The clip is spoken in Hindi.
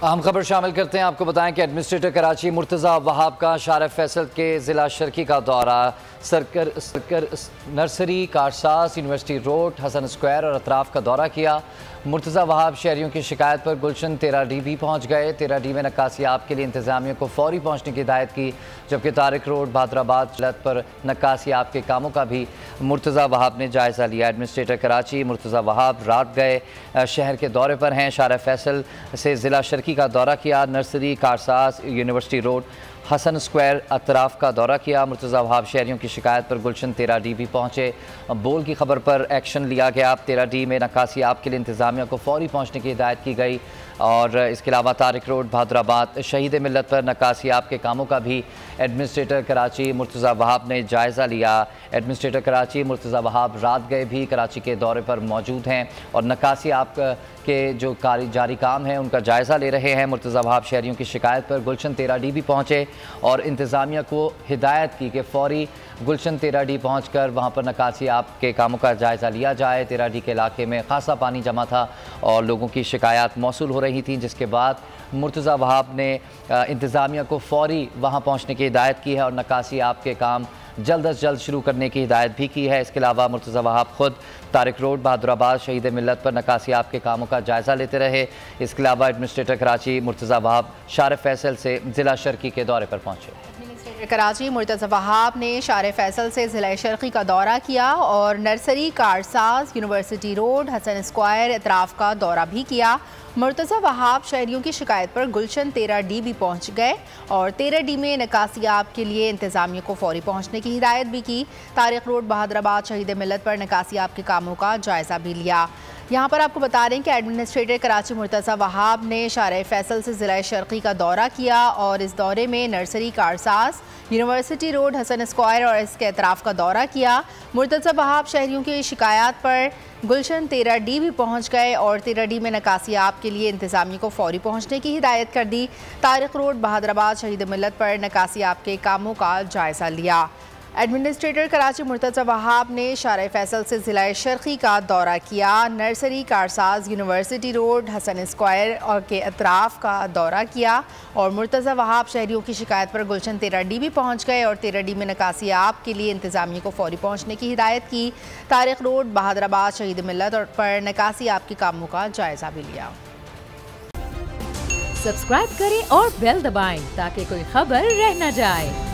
अहम खबर शामिल करते हैं। आपको बताएं कि एडमिनिस्ट्रेटर कराची मुर्तज़ा वहाब का शार फैसल के ज़िला शर्की का दौरा Nursery, Karsaz, university road, Hasan square और अतराफ़ का दौरा किया। मुर्तज़ा वहाब शहरियों की शिकायत पर गुलशन 13D भी पहुँच गए। 13D में नक्कासियाब के लिए इंतज़ामिया को फौरी पहुँचने की हिदायत की, जबकि तारिक रोड, बहादुराबाद पर नक्कासियाब के कामों का भी मुर्तज़ा वहाब ने जायज़ा लिया। एडमिनिस्ट्रेटर कराची मुर्तज़ा वहाब रात गए शहर के दौरे पर हैं। शार फैसल से ज़िला शर्की का दौरा किया, nursery, Karsaz, university road, Hasan square, अतराफ़ का दौरा किया। मुर्तज़ा वहाब शहरियों की शिकायत पर गुलशन 13D भी पहुँचे। बोल की खबर पर एक्शन लिया गया। 13D में नक्कासियाब के लिए इंतज़ामिया को फौरी पहुँचने की हिदायत की गई और इसके अलावा तारिक रोड, बहादुराबाद, शहीद मिल्लत पर नक्कासियाब के कामों का भी एडमिनिस्ट्रेटर कराची मुर्तज़ा वहाब ने जायज़ा लिया। एडमिनिस्ट्रेटर कराची मुर्तज़ा वहाब रात गए भी कराची के दौरे पर मौजूद हैं और नक्कासियाब के जो जारी काम हैं उनका जायज़ा ले रहे हैं। मुर्तज़ा वहाब शहरियों की शिकायत पर गुलशन 13D भी पहुँचे और इंतज़ामिया को हिदायत की कि फ़ौरी गुलशन 13D पहुँच कर वहाँ पर नक्कासियाब के कामों का जायज़ा लिया जाए। 13D के इलाके में खासा पानी जमा था और लोगों की शिकायत मौसूल हो रही थी, जिसके बाद मुर्तज़ा वहाब ने इंतज़ामिया को फ़ौरी वहाँ पहुँचने की हिदायत की है और नक्कासियाब के काम जल्द अज जल्द शुरू करने की हिदायत भी की है। इसके अलावा मुर्तज़ा वहाब खुद तारिक रोड, बहादुराबाद, शहीद मिल्लत पर नक्कासियाब के कामों का जायज़ा लेते रहे। इसके अलावा एडमिनिस्ट्रेटर कराची मुर्तज़ा वहाब शार फैसल से ज़िला शर्की के दौरे पर पहुँचे। एडमिनिस्ट्रेटर कराची मुर्तज़ा वहाब ने शार फैसल से ज़िला शर्की का दौरा किया और nursery, Karsaz, university road, Hasan square, अतराफ़ का दौरा भी किया। मुर्तज़ा वहाब शहरियों की शिकायत पर गुलशन 13D भी पहुँच गए और 13D में नक्कासियाब के लिए इंतज़ामिया को फौरी पहुँचने की हिदायत भी की। तारिक रोड, बहादुराबाद, शहीद मिल्लत पर नक्कासियाब के कामों का जायज़ा भी लिया। यहाँ पर आपको बता रहे हैं कि एडमिनिस्ट्रेटर कराची मुर्तज़ा वहाब ने शार फैसल से ज़िला शर्की का दौरा किया और इस दौरे में nursery, Karsaz, university road, Hasan square और इसके अतराफ़ का दौरा किया। मुर्तज़ा वहाब शहरियों की शिकायत पर गुलशन 13D भी पहुँच गए और 13D में नक्कासियाब के लिए इंतज़ामिया को फौरी पहुँचने की हिदायत कर दी। तारिक रोड, बहादुराबाद, शहीद मिल्लत पर नक्कासियाब के कामों का जायज़ा लिया। एडमिनिस्ट्रेटर कराची मुर्तज़ा वहाब ने शार फैसल से ज़िला शर्की का दौरा किया, nursery, Karsaz, university road, Hasan square और के अतराफ़ का दौरा किया और मुर्तज़ा वहाब शहरियों की शिकायत पर गुलशन 13D भी पहुँच गए और 13D में नक्कासियाब के लिए इंतज़ामिया को फौरी पहुँचने की हिदायत की। तारिक रोड, बहादुराबाद, शहीद मिल्लत पर नक्कासियाब के कामों का जायज़ा भी लिया। सब्सक्राइब करें और बेल दबाएं ताकि कोई खबर रह न जाए।